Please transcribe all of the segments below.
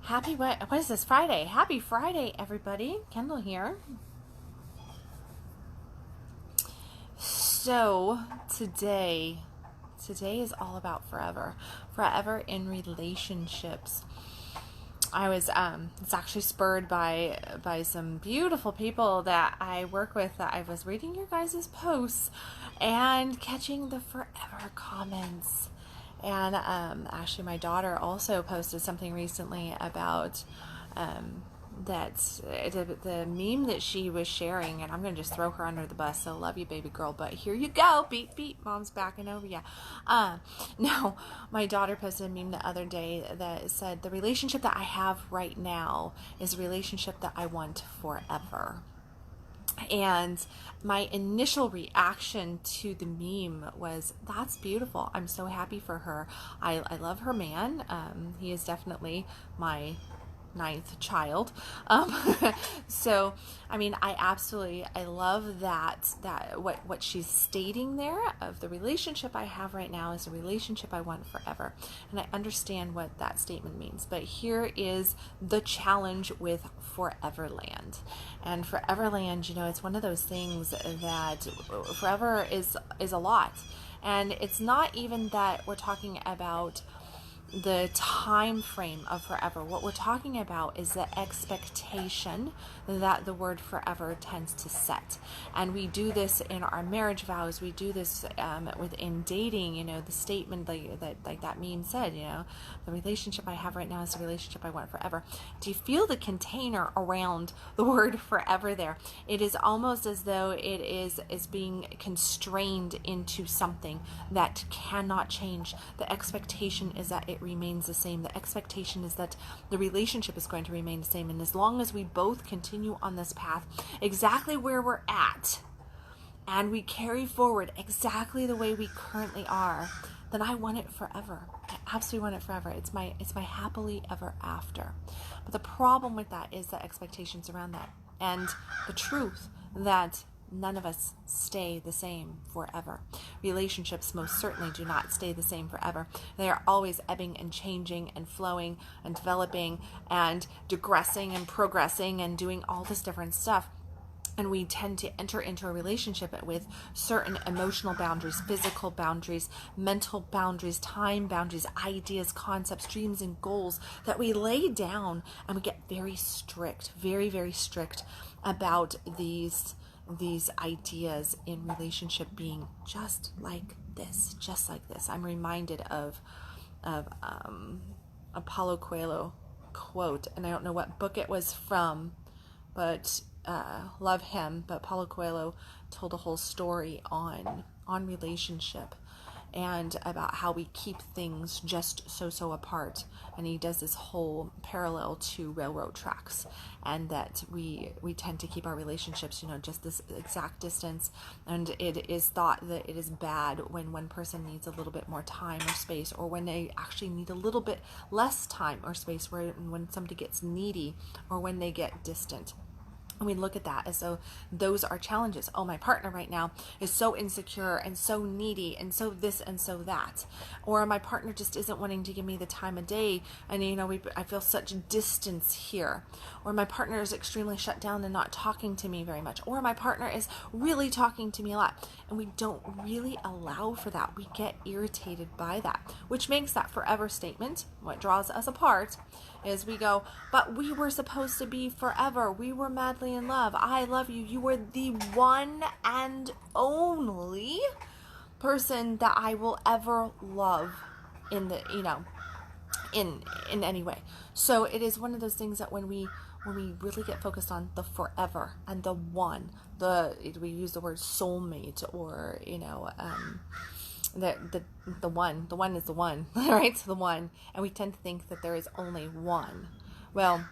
What is this, Friday? Happy Friday, everybody. Kendall here. So, today is all about forever. Forever in relationships. I was, it's actually spurred by some beautiful people that I work with, that I was reading your guys' posts and catching the forever comments. And actually, my daughter also posted something recently about that the meme that she was sharing, and I'm going to just throw her under the bus. So love you, baby girl, but here you go. Beep, beep. Mom's backing over you. No, my daughter posted a meme the other day that said, the relationship that I have right now is a relationship that I want forever. And my initial reaction to the meme was, that's beautiful. I'm so happy for her. I love her man. He is definitely my ninth child. So, I mean, I love that what she's stating there of the relationship I have right now is a relationship I want forever. And I understand what that statement means. But here is the challenge with Foreverland. And Foreverland, it's one of those things that forever is a lot. And it's not even that we're talking about the time frame of forever. What we're talking about is the expectation that the word forever tends to set. And we do this in our marriage vows. We do this within dating, the statement like that meme said, the relationship I have right now is the relationship I want forever. Do you feel the container around the word forever there? It is almost as though it is being constrained into something that cannot change. The expectation is that it remains the same. The expectation is that the relationship is going to remain the same. And as long as we both continue on this path exactly where we're at, and we carry forward exactly the way we currently are, then I want it forever. I absolutely want it forever. It's my happily ever after. But the problem with that is the expectations around that, and the truth that none of us stay the same forever. Relationships most certainly do not stay the same forever. They are always ebbing and changing and flowing and developing and digressing and progressing and doing all this different stuff. And we tend to enter into a relationship with certain emotional boundaries, physical boundaries, mental boundaries, time boundaries, ideas, concepts, dreams, and goals that we lay down, and we get very strict, very, very strict about these ideas in relationship being just like this. I'm reminded of Paulo Coelho quote, and I don't know what book it was from, but love him. But Paulo Coelho told a whole story on relationship and about how we keep things just so apart. And he does this whole parallel to railroad tracks, and that we tend to keep our relationships, just this exact distance. And it is thought that it is bad when one person needs a little bit more time or space, or when they actually need a little bit less time or space, when somebody gets needy or when they get distant. And we look at that as though those are challenges. Oh, my partner right now is so insecure and so needy and so this and so that. Or my partner just isn't wanting to give me the time of day, and I feel such distance here. Or my partner is extremely shut down and not talking to me very much. Or my partner is really talking to me a lot. And we don't really allow for that. We get irritated by that, which makes that forever statement, what draws us apart, is we go, but we were supposed to be forever. We were madly in love. I love you. You were the one and only person that I will ever love in the, in any way. So it is one of those things that when we really get focused on the forever and the one, we use the word soulmate, or, the one is the one, right? So the one, and we tend to think that there is only one. Well,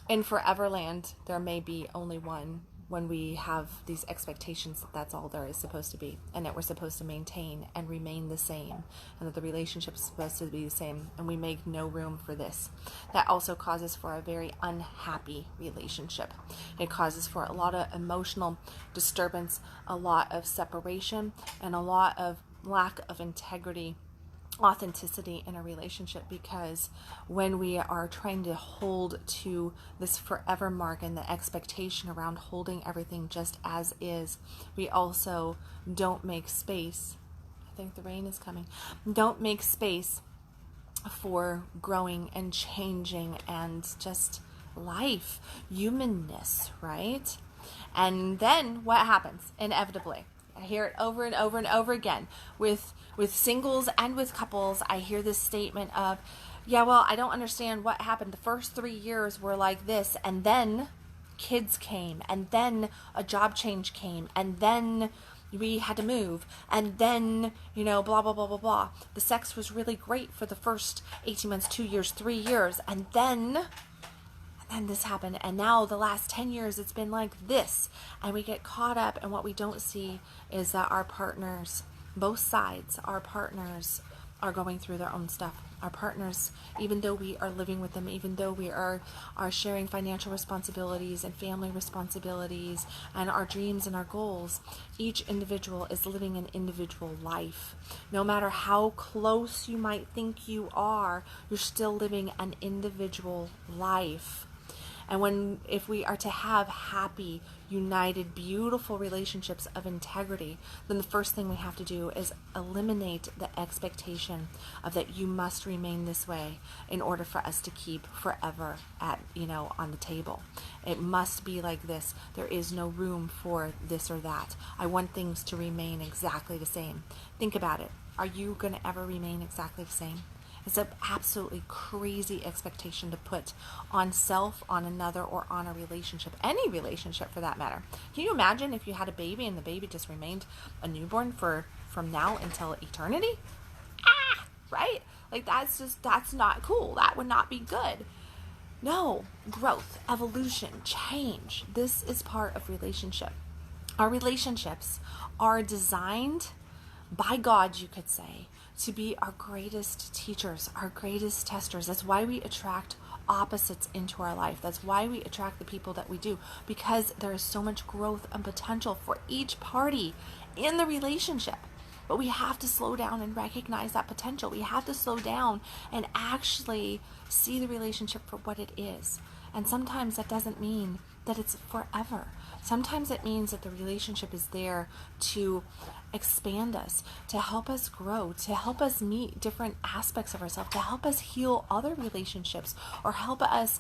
in Foreverland, there may be only one when we have these expectations that that's all there is supposed to be, and that we're supposed to maintain and remain the same, and that the relationship is supposed to be the same, and we make no room for this. That also causes for a very unhappy relationship. It causes for a lot of emotional disturbance, a lot of separation, and a lot of lack of integrity authenticity in a relationship, because when we are trying to hold to this forever mark and the expectation around holding everything just as is, we also don't make space. I think the rain is coming. Don't make space for growing and changing and just life, humanness, right? And then what happens? Inevitably, I hear it over and over and over again with singles and with couples. I hear this statement of, yeah, well, I don't understand what happened. The first 3 years were like this, and then kids came, and then a job change came, and then we had to move, and then, blah, blah, blah, blah, blah. The sex was really great for the first 18 months, 2 years, 3 years, and then this happened, and now the last 10 years it's been like this. And we get caught up, and what we don't see is that our partners, both sides, our partners are going through their own stuff. Our partners, even though we are living with them, even though we are sharing financial responsibilities and family responsibilities and our dreams and our goals, each individual is living an individual life. No matter how close you might think you are, you're still living an individual life. And if we are to have happy, united, beautiful relationships of integrity, then the first thing we have to do is eliminate the expectation of that you must remain this way in order for us to keep forever on the table. It must be like this. There is no room for this or that. I want things to remain exactly the same. Think about it. Are you going to ever remain exactly the same? It's an absolutely crazy expectation to put on self, on another, or on a relationship, any relationship for that matter. Can you imagine if you had a baby and the baby just remained a newborn from now until eternity? Right? Like that's not cool. That would not be good. No, growth, evolution, change. This is part of relationship. Our relationships are designed by God, you could say, to be our greatest teachers, our greatest testers. That's why we attract opposites into our life. That's why we attract the people that we do, because there is so much growth and potential for each party in the relationship. But we have to slow down and recognize that potential. We have to slow down and actually see the relationship for what it is. And sometimes that doesn't mean that it's forever. Sometimes it means that the relationship is there to expand us, to help us grow, to help us meet different aspects of ourselves, to help us heal other relationships, or help us,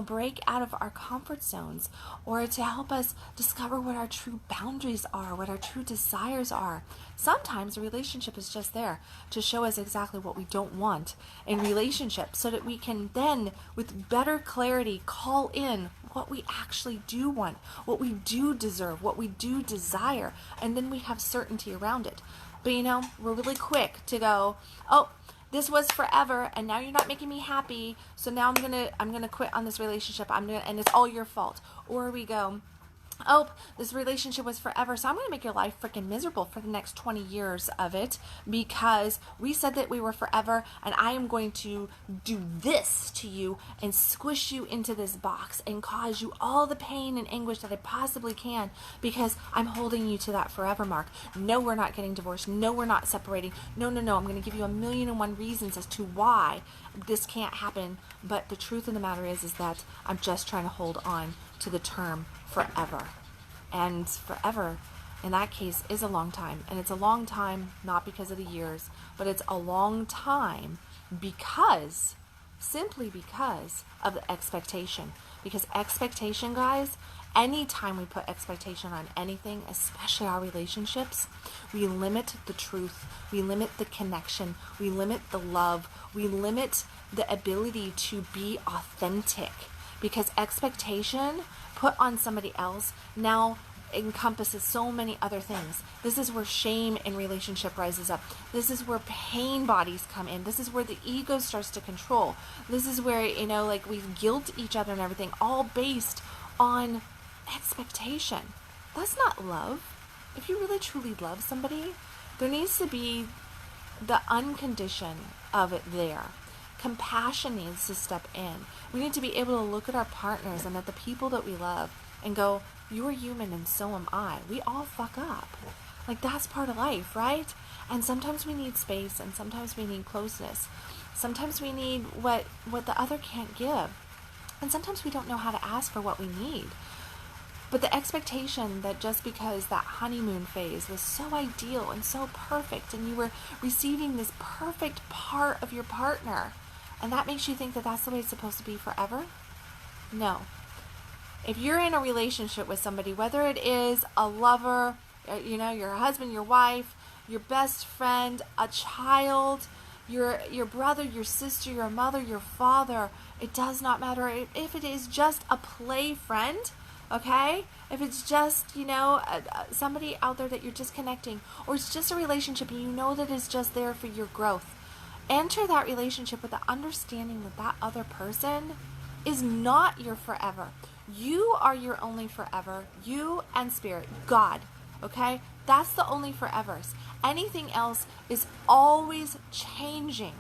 break out of our comfort zones, or to help us discover what our true boundaries are, what our true desires are. Sometimes a relationship is just there to show us exactly what we don't want in relationships, so that we can then, with better clarity, call in what we actually do want, what we do deserve, what we do desire, and then we have certainty around it. But we're really quick to go, oh, this was forever, and now you're not making me happy, so now I'm gonna quit on this relationship. And it's all your fault. Or we go, oh, this relationship was forever, so I'm going to make your life freaking miserable for the next 20 years of it, because we said that we were forever, and I am going to do this to you and squish you into this box and cause you all the pain and anguish that I possibly can, because I'm holding you to that forever mark. No, we're not getting divorced. No, we're not separating. No, I'm going to give you 1,000,001 reasons as to why this can't happen. But the truth of the matter is that I'm just trying to hold on to the term forever. And forever, in that case, is a long time. And it's a long time not because of the years, but it's a long time simply because of the expectation. Because expectation, guys, anytime we put expectation on anything, especially our relationships, we limit the truth, we limit the connection, we limit the love, we limit the ability to be authentic. Because expectation put on somebody else now encompasses so many other things. This is where shame in relationship rises up. This is where pain bodies come in. This is where the ego starts to control. This is where, we guilt each other and everything, all based on expectation. That's not love. If you really truly love somebody, there needs to be the uncondition of it there. Compassion needs to step in. We need to be able to look at our partners and at the people that we love and go, you're human and so am I. We all fuck up. Like, that's part of life, right? And sometimes we need space, and sometimes we need closeness. Sometimes we need what the other can't give. And sometimes we don't know how to ask for what we need. But the expectation that just because that honeymoon phase was so ideal and so perfect, and you were receiving this perfect part of your partner, and that makes you think that that's the way it's supposed to be forever? No. If you're in a relationship with somebody, whether it is a lover, your husband, your wife, your best friend, a child, your brother, your sister, your mother, your father, it does not matter. If it is just a play friend, okay? If it's just, somebody out there that you're just connecting, or it's just a relationship and you know that it's just there for your growth, enter that relationship with the understanding that that other person is not your forever. You are your only forever. You and Spirit, God, okay? That's the only forevers. Anything else is always changing,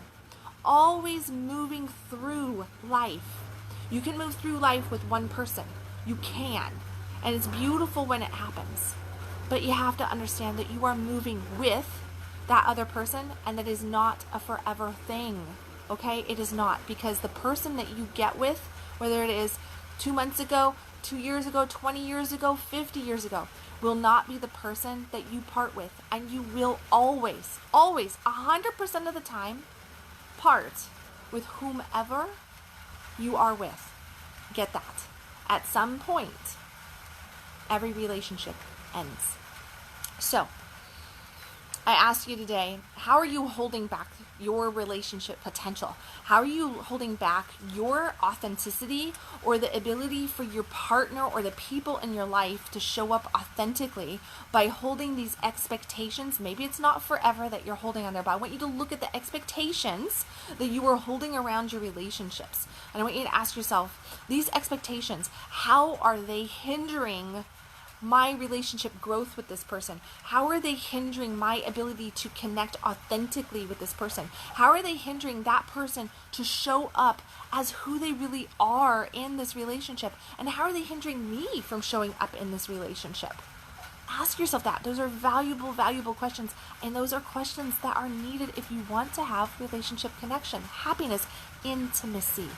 always moving through life. You can move through life with one person. You can. And it's beautiful when it happens. But you have to understand that you are moving with that other person, and that is not a forever thing. Okay? It is not. Because the person that you get with, whether it is 2 months ago, 2 years ago, 20 years ago, 50 years ago, will not be the person that you part with. And you will always, 100% of the time, part with whomever you are with. Get that. At some point, every relationship ends. So, I ask you today, how are you holding back your relationship potential? How are you holding back your authenticity, or the ability for your partner or the people in your life to show up authentically by holding these expectations? Maybe it's not forever that you're holding on there, but I want you to look at the expectations that you are holding around your relationships. And I want you to ask yourself, these expectations, how are they hindering my relationship growth with this person? How are they hindering my ability to connect authentically with this person? How are they hindering that person to show up as who they really are in this relationship? And how are they hindering me from showing up in this relationship? Ask yourself that. Those are valuable, valuable questions. And those are questions that are needed if you want to have relationship connection, happiness, intimacy.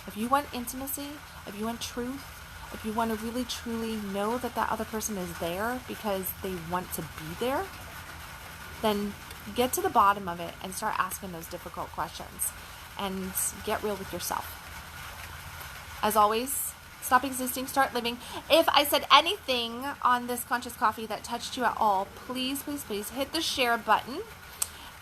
If you want intimacy, if you want truth, if you want to really truly know that that other person is there because they want to be there, then get to the bottom of it and start asking those difficult questions and get real with yourself. As always, stop existing, start living. If I said anything on this Conscious Coffee that touched you at all, please, please, please hit the share button.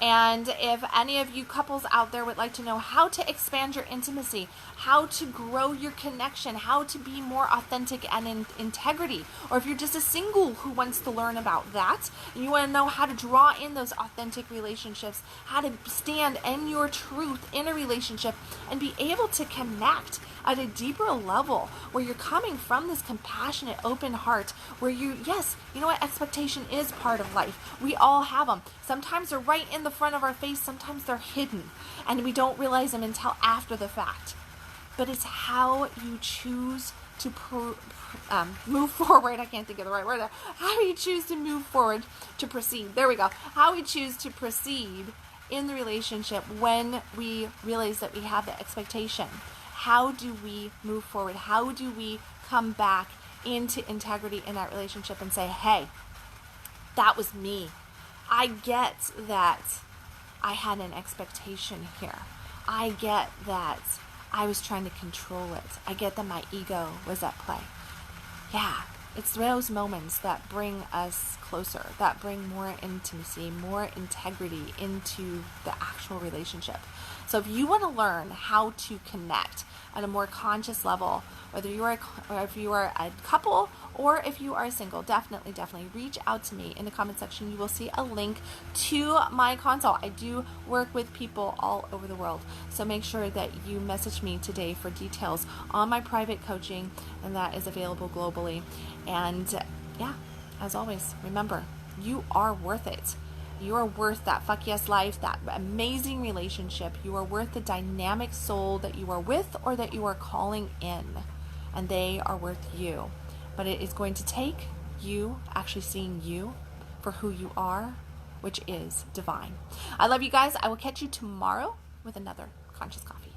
And if any of you couples out there would like to know how to expand your intimacy, how to grow your connection, how to be more authentic and in integrity, or if you're just a single who wants to learn about that, and you want to know how to draw in those authentic relationships, how to stand in your truth in a relationship and be able to connect at a deeper level where you're coming from this compassionate, open heart, where you know what, expectation is part of life. We all have them. Sometimes they're right in the front of our face, sometimes they're hidden, and we don't realize them until after the fact. But it's how you choose to move forward. I can't think of the right word there. How you choose to move forward, to proceed. There we go. How we choose to proceed in the relationship when we realize that we have the expectation. How do we move forward? How do we come back into integrity in that relationship and say, hey, that was me. I get that I had an expectation here. I get that I was trying to control it. I get that my ego was at play. Yeah, it's those moments that bring us closer, that bring more intimacy, more integrity into the actual relationship. So if you want to learn how to connect at a more conscious level, whether you are if you are a couple or if you are single, definitely reach out to me in the comment section. You will see a link to my consult. I do work with people all over the world, so make sure that you message me today for details on my private coaching, and that is available globally. And yeah, as always, remember, you are worth it. You are worth that fuck yes life, that amazing relationship. You are worth the dynamic soul that you are with or that you are calling in. And they are worth you. But it is going to take you actually seeing you for who you are, which is divine. I love you guys. I will catch you tomorrow with another Conscious Coffee.